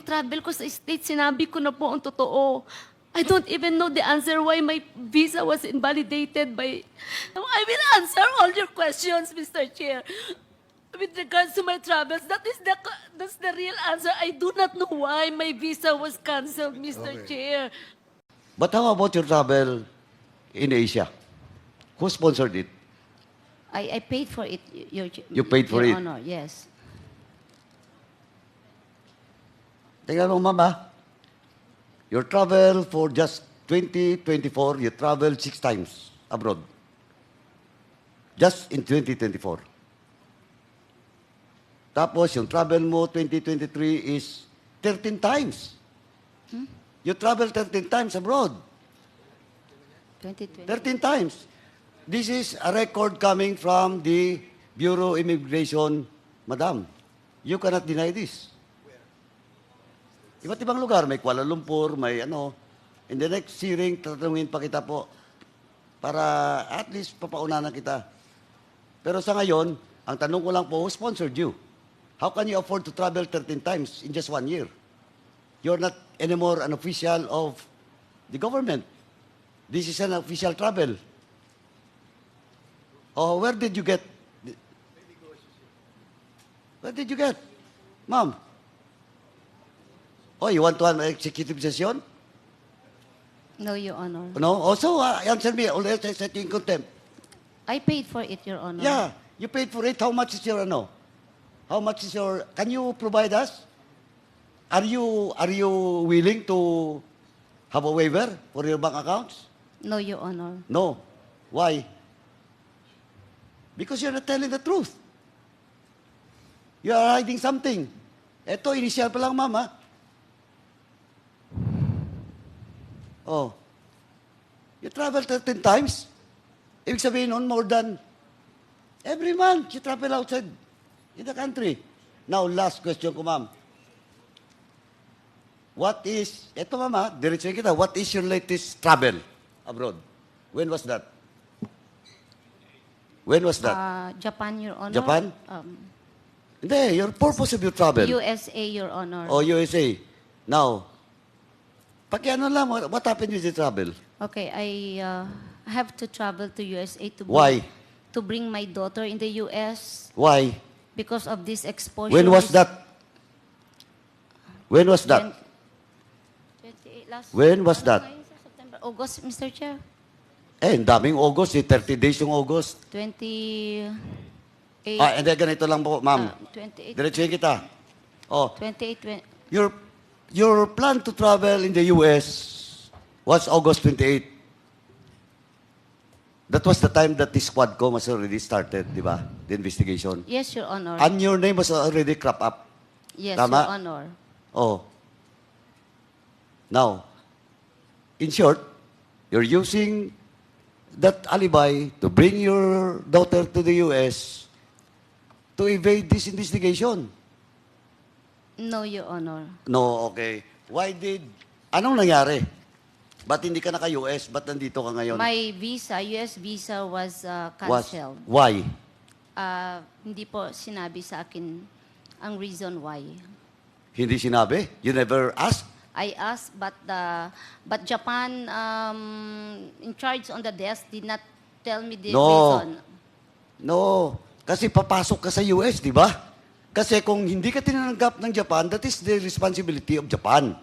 travel ko sa States, sinabi ko na po ang totoo. I don't even know the answer why my visa was invalidated by... I will answer all your questions, Mr. Chair. With regards to my travels, that's the real answer. I do not know why my visa was canceled, Mr. Chair. But how about your travel in Asia? Who sponsored it? I paid for it, You paid for Your it? Honor, yes. Tingnan mo, mama. Your travel for just 2024, you traveled 6 times abroad. Just in 2024. Tapos, yung travel mo 2023 is 13 times. You travel 13 times abroad. 2020. 13 times. This is a record coming from the Bureau of Immigration, Madam. You cannot deny this. Iba't ibang lugar, may Kuala Lumpur, may ano. In the next hearing, tatanungin pa kita po para at least papaunanan kita. Pero sa ngayon, ang tanong ko lang po, who sponsored you? How can you afford to travel 13 times in just 1 year? You're not anymore an official of the government. This is an official travel. Oh, where did you get? Where did you get? Ma'am? Oh, you want to have an executive session? No, Your Honor. No? Also, answer me. Always I set you in contempt. I paid for it, Your Honor. Yeah, you paid for it. How much is your, ano? How much is your, can you provide us? Are you willing to have a waiver for your bank accounts? No, Your Honor. No. Why? Because you're not telling the truth. You are hiding something. Ito, initial pa lang, mama. Oh. You travel 13 times. Ibig sabihin nun, more than every month you travel outside in the country. Now, last question ko, ma'am. What is, eto mama, diretso kita, what is your latest travel abroad? When was that? When was that? Japan, Your Honor. Japan? Hindi, your purpose of your travel. USA, Your Honor. O USA. Now, pakiano lang, what happened with the travel? Okay, I have to travel to USA to Why? to bring my daughter in the US Why? because of this exposure. When was that? When was that? 28 last. When was ano that? ngayon sa September, August, Mr. Chair. Eh, ang daming August, 30 days yung August. 28. Hindi, ganito lang po, ma'am. 28. Diretsuhin kita. Oh, 28. your plan to travel in the US was August 28. That was the time that the Squadcom was already started, di ba? The investigation. Yes, Your Honor. And your name was already crop up. Yes, Tama? Your Honor. Oh. Now, in short, you're using that alibi to bring your daughter to the US to evade this investigation. No, Your Honor. No, okay. Anong nangyari? Ba't hindi ka naka-US? Ba't nandito ka ngayon? My visa, US visa was canceled. Why? Hindi po sinabi sa akin ang reason why. Hindi sinabi? You never asked? I asked, but Japan in charge on the desk did not tell me the No. reason. No. Kasi papasok ka sa US, di ba? Kasi kung hindi ka tinanggap ng Japan, that is the responsibility of Japan.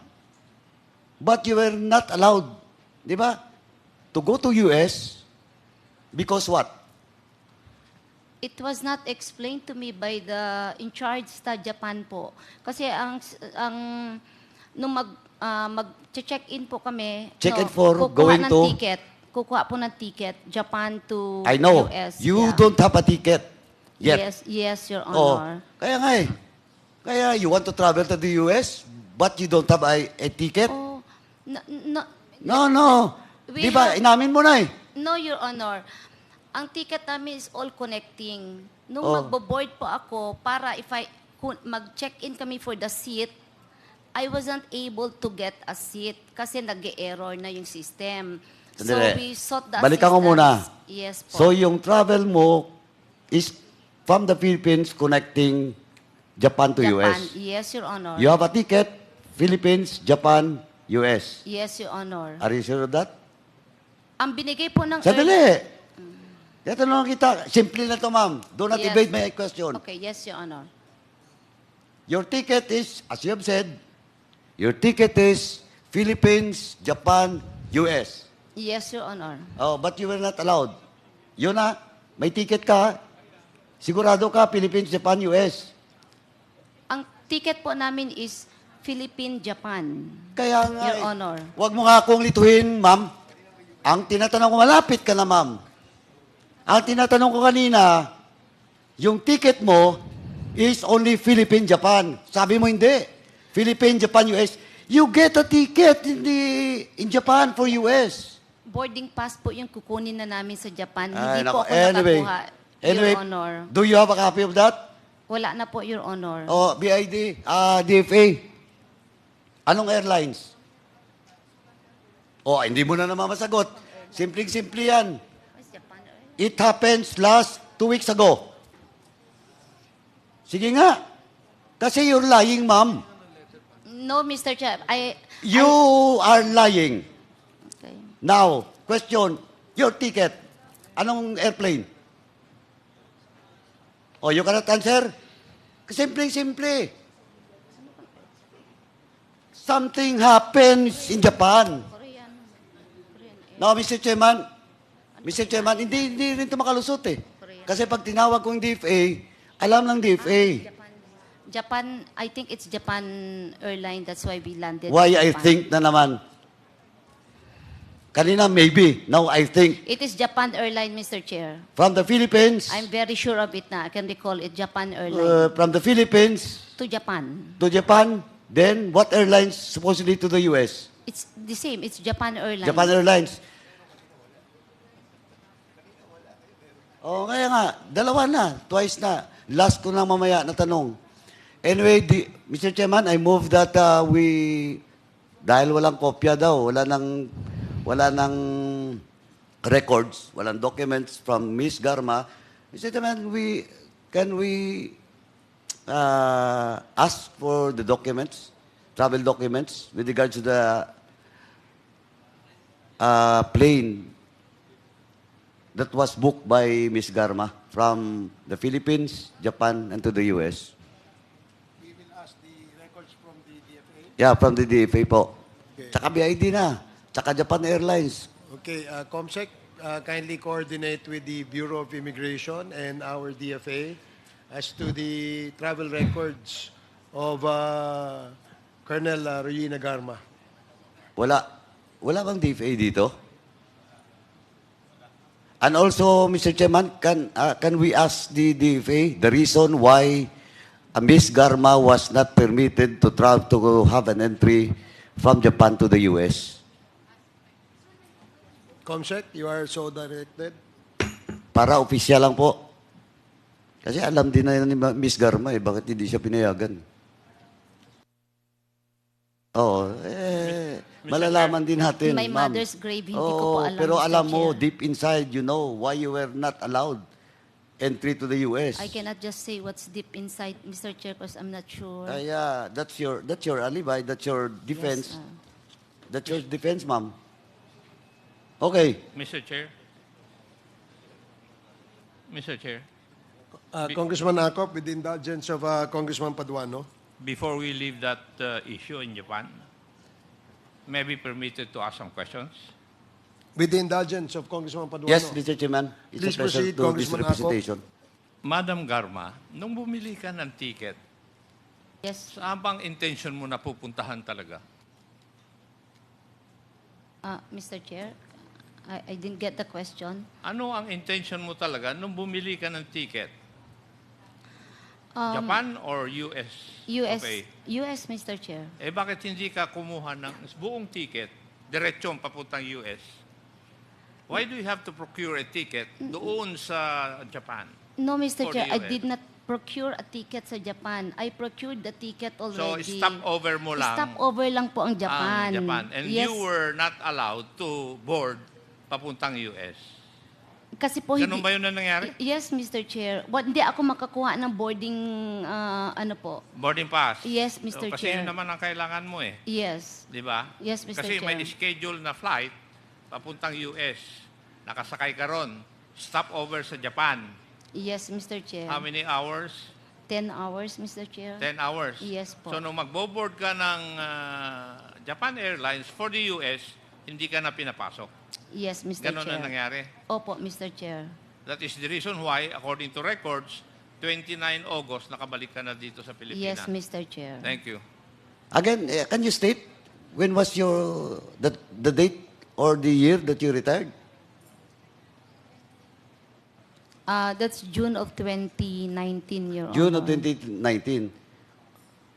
But you were not allowed, di ba, to go to US because what? It was not explained to me by the in charge sa Japan po. Kasi nung mag-check-in po kami, Check-in for kukuha going ng to? ticket. Kukuha po ng ticket, Japan to I know. US. You yeah. don't have a ticket yet. Yes, Your Oh, Honor. kaya nga eh. Kaya you want to travel to the US, but you don't have a ticket? Oh, no, No. We Di ba, have- inamin mo na eh. no, Your Honor. Ang ticket namin is all connecting. Nung Oh. magbo-board po ako, para kung mag-check-in kami for the seat, I wasn't able to get a seat kasi nag-error na yung system. So Sandali. we sought the Balikan ko assistance. muna. Yes po. So yung travel mo is from the Philippines connecting Japan to Japan. US. Yes, Your Honor. You have a ticket Philippines, Japan, US. Yes, Your Honor. Are you sure of that? Ang binigay po ng... Sandali. Tatanong kita. Simple na to, ma'am. Do not Yes. evade my question. Okay, yes, Your Honor. Your ticket is, as you have said, your ticket is Philippines, Japan, US. Yes, Your Honor. Oh, but you were not allowed. Yun na, may ticket ka. Sigurado ka, Philippines, Japan, US. Ang ticket po namin is Philippine, Japan. Kaya nga, Your Honor. Huwag mo nga akong lituhin, ma'am. Ang tinatanong ko, malapit ka na, ma'am. Ang tinatanong ko kanina, yung ticket mo is only Philippine, Japan. Sabi mo hindi. Philippine, Japan, US. You get a ticket in Japan for US. Boarding pass po yung kukunin na namin sa Japan. Ay, Hindi po nako. ako nakakuha, Anyway, Your Honor. do you have a copy of that? Wala na po, Your Honor. O, BID, DFA. Anong airlines? O, hindi mo na naman masagot. Simpleng-simple yan. It happens last 2 weeks ago. Sige nga. Kasi you're lying, ma'am. No, Mr. Chair. You are lying. Okay. Now, question, your ticket. Anong airplane? Oh, you cannot answer? Simple-simple. Something happens in Japan. No, Mr. Chairman, hindi rin ito makalusot eh. Kasi pag tinawag kong DFA, alam ng DFA. Japan, I think it's Japan airline. That's why we landed Why in I Japan. think na naman. Kanina, maybe. Now, I think. It is Japan airline, Mr. Chair. From the Philippines, I'm very sure of it na. I can recall it, Japan airline. from the Philippines To Japan. to Japan, then what airlines supposedly to the US? It's the same. It's Japan airline. Japan Airlines. Oh, kaya nga, dalawa na, twice na. Last ko na mamaya na tanong. Anyway, Mr. Chairman, I move that dahil walang kopya daw, wala nang records, walang documents from Ms. Garma, Mr. Chairman, can we ask for the documents, travel documents, with regards to the plane that was booked by Ms. Garma from the Philippines, Japan, and to the US. We will ask the records from the DFA. Yeah, from the DFA po. Okay. Tsaka BID na. Tsaka Japan Airlines. Okay, COMSEC, kindly coordinate with the Bureau of Immigration and our DFA as to the travel records of Colonel Regina Garma. Wala bang DFA dito? And also, Mr. Chairman, can we ask the DFA the reason why Ms. Garma was not permitted to travel to have an entry from Japan to the US? COMSEC, you are so directed. Para opisyal lang po. Kasi alam din na ni Ms. Garma bakit hindi siya pinayagan. Oo, malalaman din natin, My ma'am. mother's grave, hindi ko po alam, Pero Mr. alam mo, Chair. deep inside, you know why you were not allowed entry to the US. I cannot just say what's deep inside, Mr. Chair, because I'm not sure. Yeah, that's your alibi, that's your defense. Yes, That's your defense, ma'am. Okay. Mr. Chair. Mr. Chair, Congressman Acop, with the indulgence of Congressman Paduano. before we leave that issue in Japan, may I be permitted to ask some questions? With the indulgence of Congressman Paduano. Yes, Mr. Chairman. It's Please a pleasure proceed, to this Congressman representation. Madam Garma, nung bumili ka ng ticket, Yes, saan bang intention mo na pupuntahan talaga? Mr. Chair, I didn't get the question. Ano ang intention mo talaga nung bumili ka ng ticket? Um, Japan or US? US, Okay. US, Mr. Chair. Eh bakit hindi ka kumuha ng buong ticket, diretsong papuntang US? Why do you have to procure a ticket doon sa Japan? No, Mr. For Chair, the I US. did not procure a ticket sa Japan. I procured the ticket So, already. stopover mo lang Stopover lang po ang Japan. ang Japan. And Yes, you were not allowed to board papuntang US. Kasi po Ganun ba yun na nangyari? Yes, Mr. Chair. Hindi ako makakuha ng boarding, ano po. Boarding pass? Yes, Mr. Kasi Chair. yun naman ang kailangan mo eh. Yes. Di ba? Yes, Mr. Kasi may Chair. schedule na flight papuntang US. Nakasakay ka ron. Stopover sa Japan. Yes, Mr. Chair. How many hours? 10 hours, Mr. Chair. 10 hours. Yes po. So, nung magbo-board ka ng Japan Airlines for the US, hindi ka na pinapasok. Yes, Mr. Ganon Chair. na nangyari. Opo, Mr. Chair. That is the reason why, according to records, 29 August, nakabalik ka na dito sa Pilipinas. Yes, Mr. Chair. Thank you. Again, can you state when was the date or the year that you retired? That's June of 2019, Your June of Honor. 2019.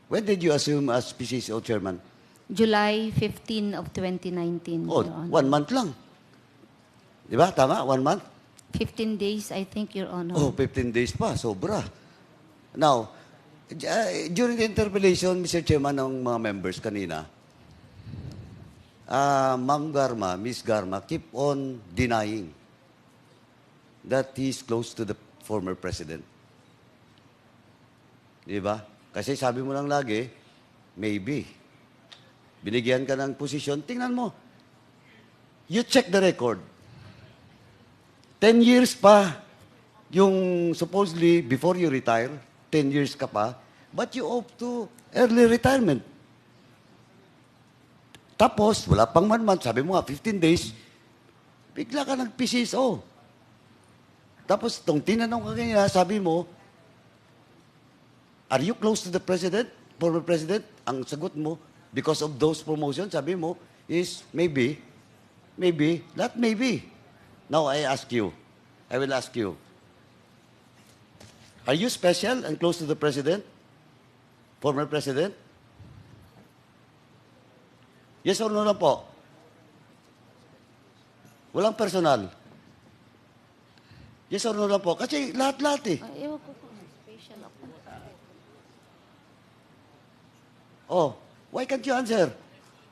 When did you assume as PCSO chairman? July 15 of 2019, Oh, Your Honor. 1 month lang. Di ba? Tama? 1 month? 15 days, I think, Your Honor. Oh, 15 days pa. Sobra. Now, during the interpellation, Mr. Chairman, ng mga members kanina, Ma'am Garma, Miss Garma, keep on denying that he is close to the former president. Di ba? Kasi sabi mo lang lagi, maybe. Binigyan ka ng posisyon, tingnan mo. You check the record. 10 years pa yung supposedly before you retire, 10 years ka pa, but you opt to early retirement. Tapos, wala pang 1 month, sabi mo nga, 15 days, bigla ka nag-PCSO. Tapos, itong tinanong ka kanina, sabi mo, are you close to the president, former president? Ang sagot mo, because of those promotions, sabi mo, is maybe, not maybe. Now, I will ask you, are you special and close to the president, former president? Yes or no lang po? Walang personal. Yes or no lang po? Kasi lahat-lahat eh. Ewan ko kung special ako. Oh, why can't you answer?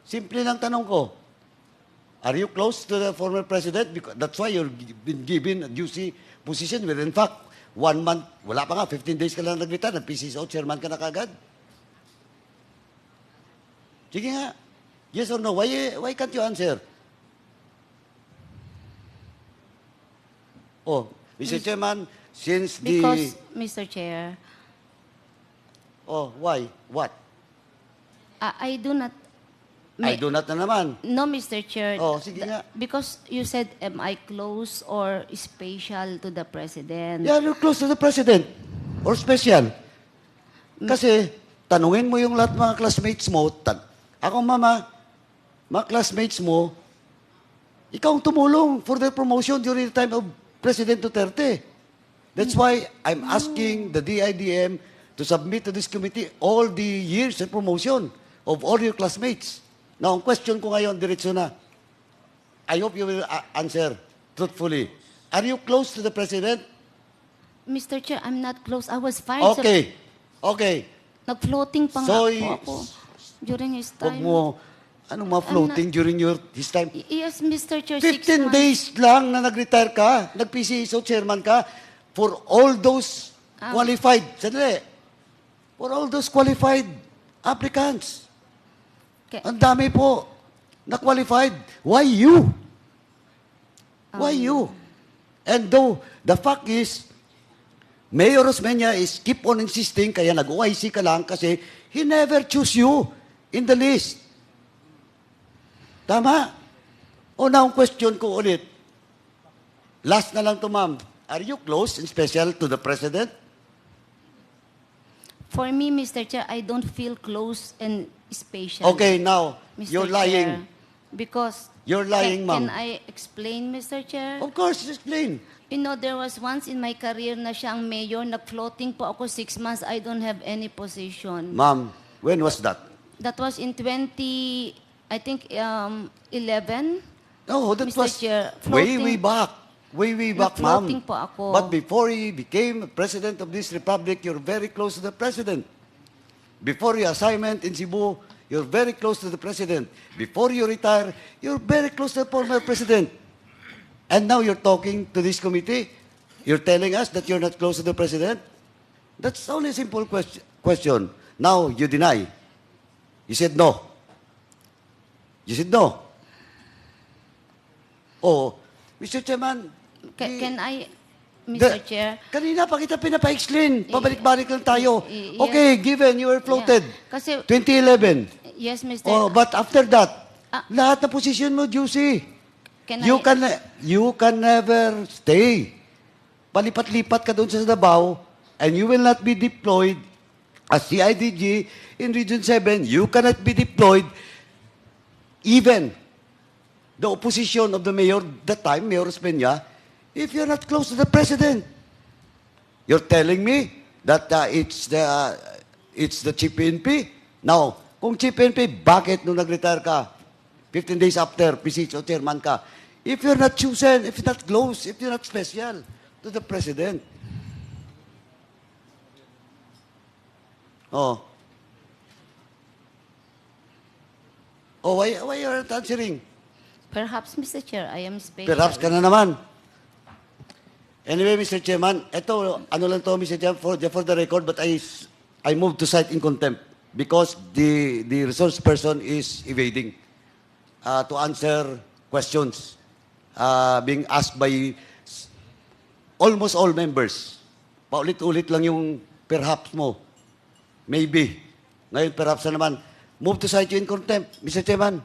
Simple lang tanong ko. Are you close to the former president? Because that's why you've been given a juicy position where in fact, 1 month, wala pa nga, 15 days ka lang nag-retire, nag-PCSO, chairman ka na kagad. Sige nga. Yes or no? Why can't you answer? Oh, Mr. Chairman, since Because, Mr. Chair, Oh, why? What? I do not... I do not na naman. No, Mr. Chair. Oh, sige nga. Because you said, am I close or special to the President? Yeah, you're close to the president. Or special. Kasi, tanungin mo yung lahat mga classmates mo. Ako, mama, mga classmates mo, ikaw ang tumulong for their promotion during the time of President Duterte. That's why I'm asking the DIDM to submit to this committee all the years of promotion of all your classmates. Now, ang question ko ngayon, diretso na. I hope you will answer truthfully. Are you close to the President? Mr. Chair, I'm not close. I was fired. Okay. Okay. Nag-floating pa So, nga po ako during his Huwag time. mo, anong floating during his time? Yes, Mr. Chair. 15 days lang na nag-retire ka, nag-PCSO chairman ka, for all those qualified, for all those qualified applicants. Ang dami po na qualified. Why you? Why you? And though, the fact is, Mayor Osmeña is keep on insisting, kaya nag-OIC ka lang kasi he never choose you in the list. Tama? O na ang question ko ulit. Last na lang to, ma'am. Are you close and special to the President? For me, Mr. Chair, I don't feel close and special. Okay, now, Mr. you're Chair. lying. Because... You're lying, ma'am. Can I explain, Mr. Chair? Of course, explain. You know, there was once in my career na siya ang mayor, nag-floating po ako 6 months, I don't have any position. Ma'am, when was that? That was in 11. No, that Mr. was Chair, way, floating- way back. Way back, ma'am. Nag-floating po ako. But before he became President of this Republic, you're very close to the President. Before your assignment in Cebu, you're very close to the President. Before you retire, you're very close to the former President. And now you're talking to this committee. You're telling us that you're not close to the president. That's only a simple question. Now you deny. You said no. You said no. Oh, Mr. Chairman. Can I, Mr. Chair? Kanina pa kita pinapa-explain. Pabalik-balik lang tayo. Yeah. Okay, given you were floated. Yeah. Kasi, 2011. yes, Mr. Oh, but after that, Ah. lahat na position mo, juicy. Can You I, can never stay. Palipat-lipat ka doon sa Davao and you will not be deployed as CIDG in Region 7. You cannot be deployed even the opposition of the mayor that time, Mayor Peña, if you're not close to the president. You're telling me that it's the Chief PNP? Now, kung Chief PNP, bakit nung nag-retire ka, 15 days after, PCHO chairman ka, if you're not chosen, if you're not close, if you're not special to the president? Oh. Oh, why you're not answering? perhaps, Mr. Chair, I am special. Perhaps ka na naman. Anyway, Mr. Chairman, ito, ano lang to, Mr. Chairman, for the record, but I moved to cite in contempt because the resource person is evading to answer questions being asked by almost all members. Paulit-ulit lang yung perhaps mo. Maybe. Ngayon, perhaps na naman. Move to cite you in contempt, Mr. Chairman.